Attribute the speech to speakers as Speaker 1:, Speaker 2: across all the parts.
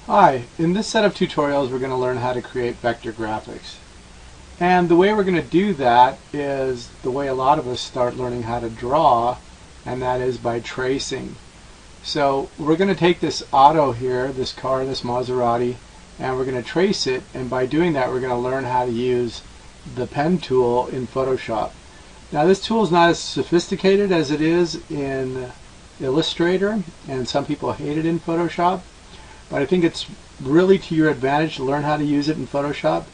Speaker 1: Hi, in this set of tutorials we're going to learn how to create vector graphics. And the way we're going to do that is the way a lot of us start learning how to draw, and that is by tracing. So we're going to take this auto here, this car, this Maserati, and we're going to trace it, and by doing that we're going to learn how to use the pen tool in Photoshop. Now this tool is not as sophisticated as it is in Illustrator, and some people hate it in Photoshop. But I think it's really to your advantage to learn how to use it in Photoshop,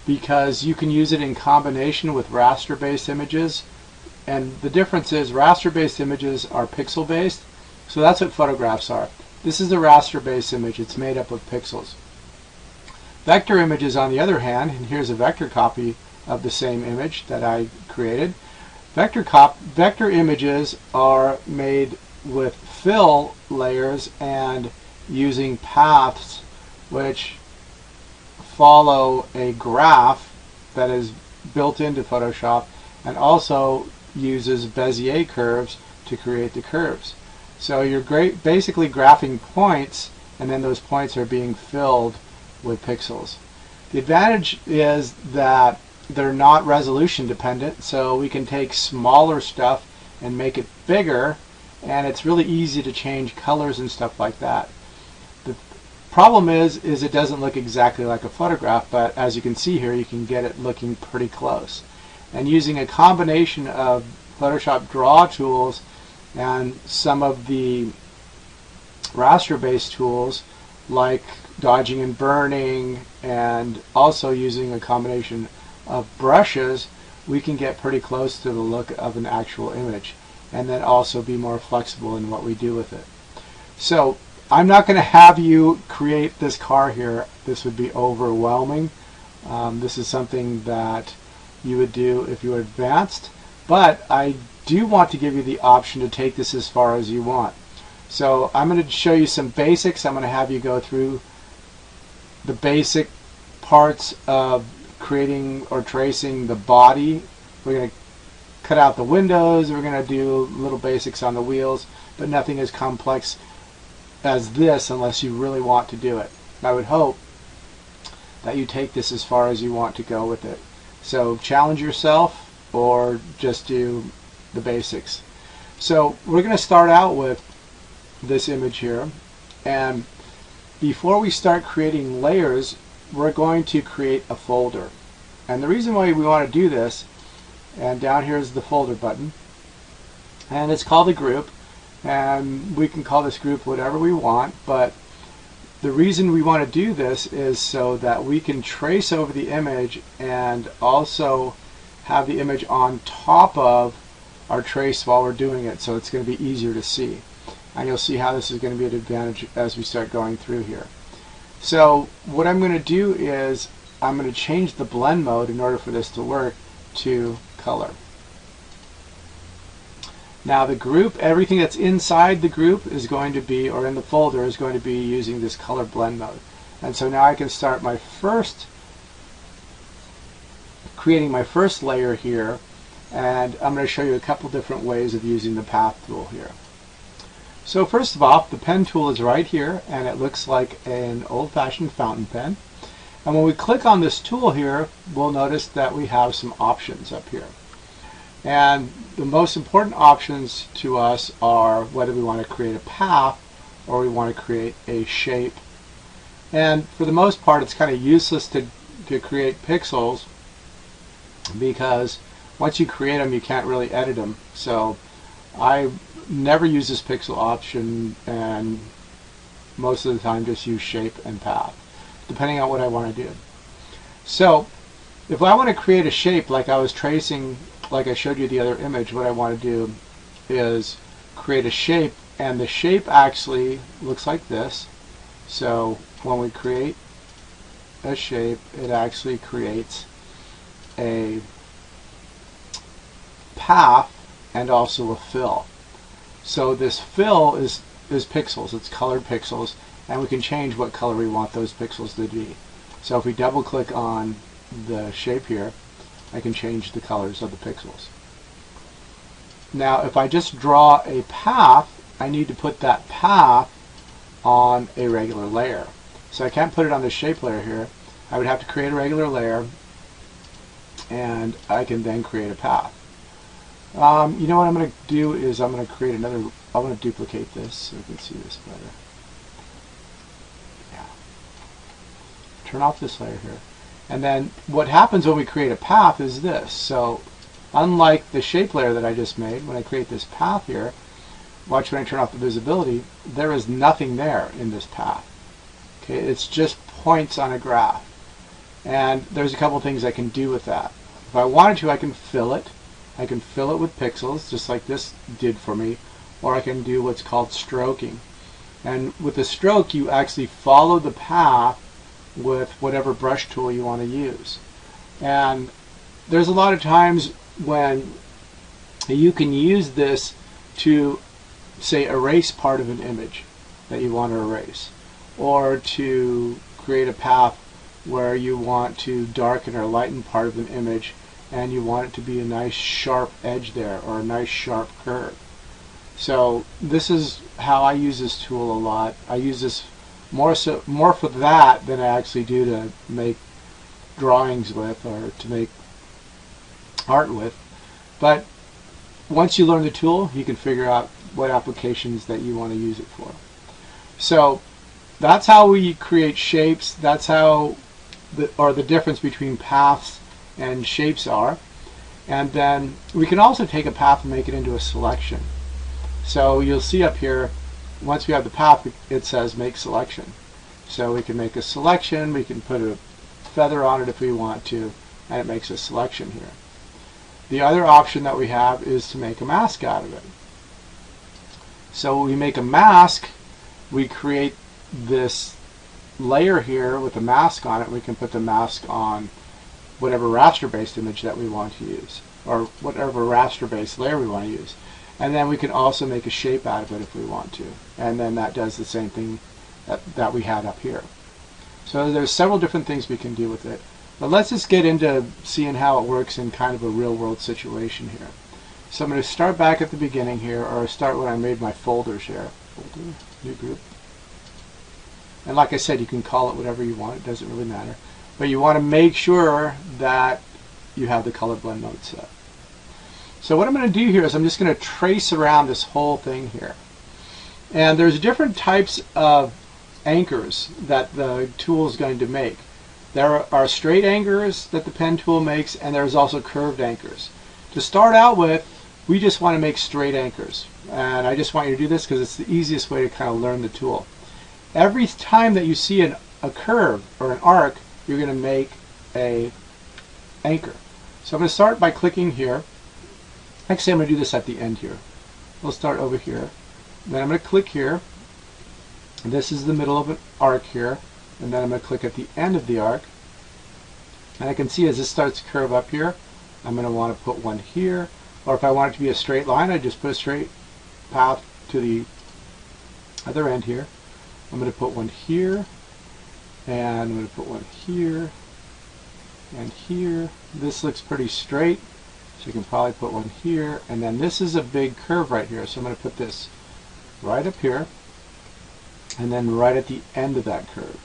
Speaker 1: because you can use it in combination with raster-based images. And the difference is raster-based images are pixel-based, so that's what photographs are. This is a raster-based image. It's made up of pixels. Vector images, on the other hand, and here's a vector copy of the same image that I created. Vector images are made with fill layers and using paths which follow a graph that is built into Photoshop, and also uses Bezier curves to create the curves. So you're basically graphing points, and then those points are being filled with pixels. The advantage is that they're not resolution dependent, so we can take smaller stuff and make it bigger, and it's really easy to change colors and stuff like that. The problem is it doesn't look exactly like a photograph, but as you can see here, you can get it looking pretty close. And using a combination of Photoshop draw tools and some of the raster-based tools like dodging and burning, and also using a combination of brushes, we can get pretty close to the look of an actual image, and then also be more flexible in what we do with it. So I'm not going to have you create this car here. This would be overwhelming. This is something that you would do if you were advanced, but I do want to give you the option to take this as far as you want. So I'm going to show you some basics. I'm going to have you go through the basic parts of creating or tracing the body. We're going to cut out the windows. We're going to do little basics on the wheels, but nothing as complex as this unless you really want to do it. I would hope that you take this as far as you want to go with it. So challenge yourself, or just do the basics. So we're going to start out with this image here, and before we start creating layers, we're going to create a folder. And the reason why we want to do this, and down here is the folder button, and it's called a group, and we can call this group whatever we want, but the reason we want to do this is so that we can trace over the image and also have the image on top of our trace while we're doing it, so it's going to be easier to see. And you'll see how this is going to be an advantage as we start going through here. So what I'm going to do is I'm going to change the blend mode in order for this to work to color. Now the group, everything that's inside the group is going to be, or in the folder, is going to be using this color blend mode. And so now I can start my creating my first layer here, and I'm going to show you a couple different ways of using the path tool here. So first of all, the pen tool is right here, and it looks like an old-fashioned fountain pen. And when we click on this tool here, we'll notice that we have some options up here. And the most important options to us are whether we want to create a path or we want to create a shape. And for the most part, it's kind of useless to create pixels, because once you create them, you can't really edit them. So I never use this pixel option, and most of the time just use shape and path, depending on what I want to do. So if I want to create a shape like I was tracing, like I showed you the other image, what I want to do is create a shape, and the shape actually looks like this. So when we create a shape, it actually creates a path and also a fill. So this fill is pixels, it's colored pixels, and we can change what color we want those pixels to be. So if we double click on the shape here, I can change the colors of the pixels. Now if I just draw a path, I need to put that path on a regular layer. So I can't put it on the shape layer here. I would have to create a regular layer, and I can then create a path. You know what I'm going to do is I'm going to create another, I'm going to duplicate this so you can see this better. Yeah. Turn off this layer here. And then what happens when we create a path is this. So unlike the shape layer that I just made, when I create this path here, watch when I turn off the visibility, there is nothing there in this path. Okay, it's just points on a graph. And there's a couple things I can do with that. If I wanted to, I can fill it. I can fill it with pixels, just like this did for me, or I can do what's called stroking. And with the stroke, you actually follow the path with whatever brush tool you want to use. And there's a lot of times when you can use this to, say, erase part of an image that you want to erase, or to create a path where you want to darken or lighten part of an image and you want it to be a nice sharp edge there, or a nice sharp curve. So this is how I use this tool a lot. I use this more for that than I actually do to make drawings with or to make art with. But once you learn the tool, you can figure out what applications that you want to use it for. So that's how we create shapes. That's how the difference between paths and shapes are. And then we can also take a path and make it into a selection. So you'll see up here, once we have the path, it says make selection. So we can make a selection, we can put a feather on it if we want to, and it makes a selection here. The other option that we have is to make a mask out of it. So when we make a mask, we create this layer here with a mask on it. We can put the mask on whatever raster-based image that we want to use, or whatever raster-based layer we want to use. And then we can also make a shape out of it if we want to. And then that does the same thing that we had up here. So there's several different things we can do with it. But let's just get into seeing how it works in kind of a real-world situation here. So I'm going to start back at the beginning here, or start when I made my folders here. Folder, new group. And like I said, you can call it whatever you want. It doesn't really matter. But you want to make sure that you have the color blend mode set. So what I'm going to do here is I'm just going to trace around this whole thing here. And there's different types of anchors that the tool is going to make. There are straight anchors that the pen tool makes, and there's also curved anchors. To start out with, we just want to make straight anchors. And I just want you to do this because it's the easiest way to kind of learn the tool. Every time that you see a curve or an arc, you're going to make an anchor. So I'm going to start by clicking here. Actually, I'm going to do this at the end here. We'll start over here. Then I'm going to click here. This is the middle of an arc here. And then I'm going to click at the end of the arc. And I can see as this starts to curve up here, I'm going to want to put one here. Or if I want it to be a straight line, I just put a straight path to the other end here. I'm going to put one here. And I'm going to put one here. And here. This looks pretty straight. So you can probably put one here, and then this is a big curve right here, so I'm going to put this right up here, and then right at the end of that curve.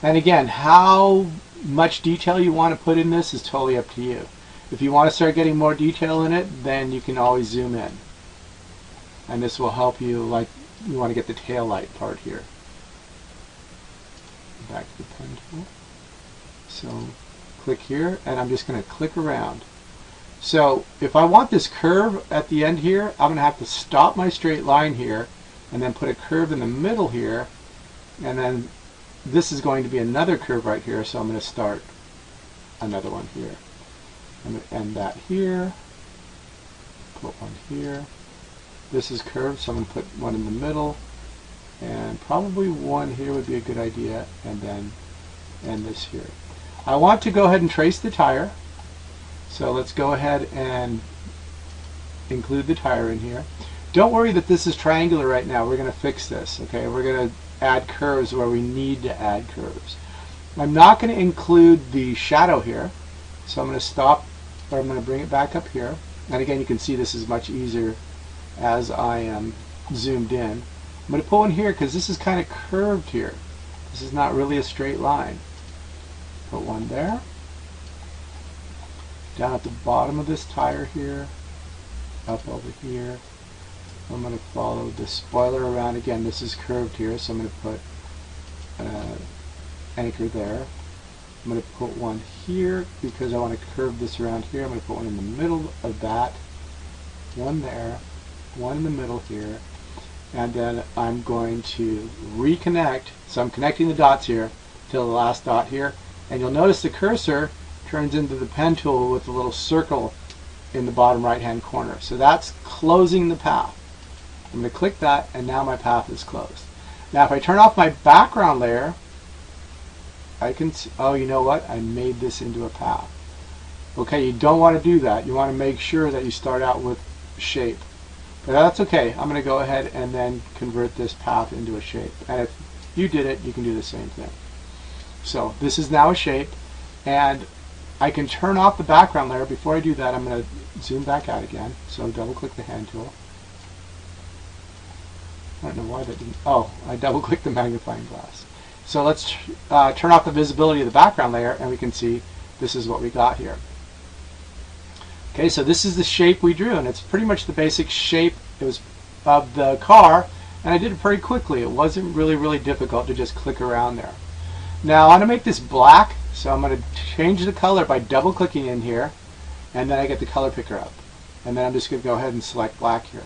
Speaker 1: And again, how much detail you want to put in this is totally up to you. If you want to start getting more detail in it, then you can always zoom in. And this will help you, like you want to get the tail light part here. Back to the pen tool. So click here, and I'm just going to click around. So if I want this curve at the end here, I'm going to have to stop my straight line here and then put a curve in the middle here, and then this is going to be another curve right here, so I'm going to start another one here. I'm going to end that here, put one here. This is curved, so I'm going to put one in the middle, and probably one here would be a good idea, and then end this here. I want to go ahead and trace the tire. So let's go ahead and include the tire in here. Don't worry that this is triangular right now. We're going to fix this. Okay, we're going to add curves where we need to add curves. I'm not going to include the shadow here. So I'm going to stop, or I'm going to bring it back up here. And again, you can see this is much easier as I am zoomed in. I'm going to put one here because this is kind of curved here. This is not really a straight line. Put one there. Down at the bottom of this tire here, up over here. I'm going to follow the spoiler around again. This is curved here, so I'm going to put an anchor there. I'm going to put one here because I want to curve this around here. I'm going to put one in the middle of that, one there, one in the middle here, and then I'm going to reconnect. So I'm connecting the dots here to the last dot here, and you'll notice the cursor turns into the pen tool with a little circle in the bottom right hand corner. So that's closing the path. I'm going to click that, and now my path is closed. Now if I turn off my background layer, I can see, oh, you know what? I made this into a path. Okay, you don't want to do that. You want to make sure that you start out with shape. But that's okay. I'm going to go ahead and then convert this path into a shape. And if you did it, you can do the same thing. So this is now a shape, and I can turn off the background layer. Before I do that, I'm going to zoom back out again. So double click the hand tool. I don't know why that didn't, oh, I double clicked the magnifying glass. So let's turn off the visibility of the background layer, and we can see this is what we got here. Okay, so this is the shape we drew, and it's pretty much the basic shape of the car, and I did it pretty quickly. It wasn't really difficult to just click around there. Now I want to make this black, so I'm going to change the color by double clicking in here, and then I get the color picker up. And then I'm just going to go ahead and select black here.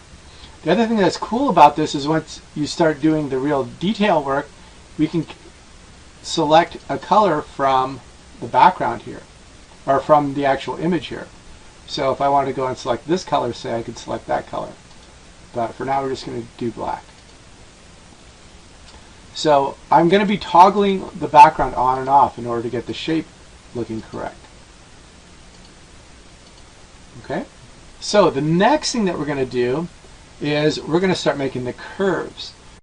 Speaker 1: The other thing that's cool about this is once you start doing the real detail work, we can select a color from the background here, or from the actual image here. So if I want to go and select this color, say, I could select that color. But for now, we're just going to do black. So I'm going to be toggling the background on and off in order to get the shape looking correct. Okay? So the next thing that we're going to do is we're going to start making the curves.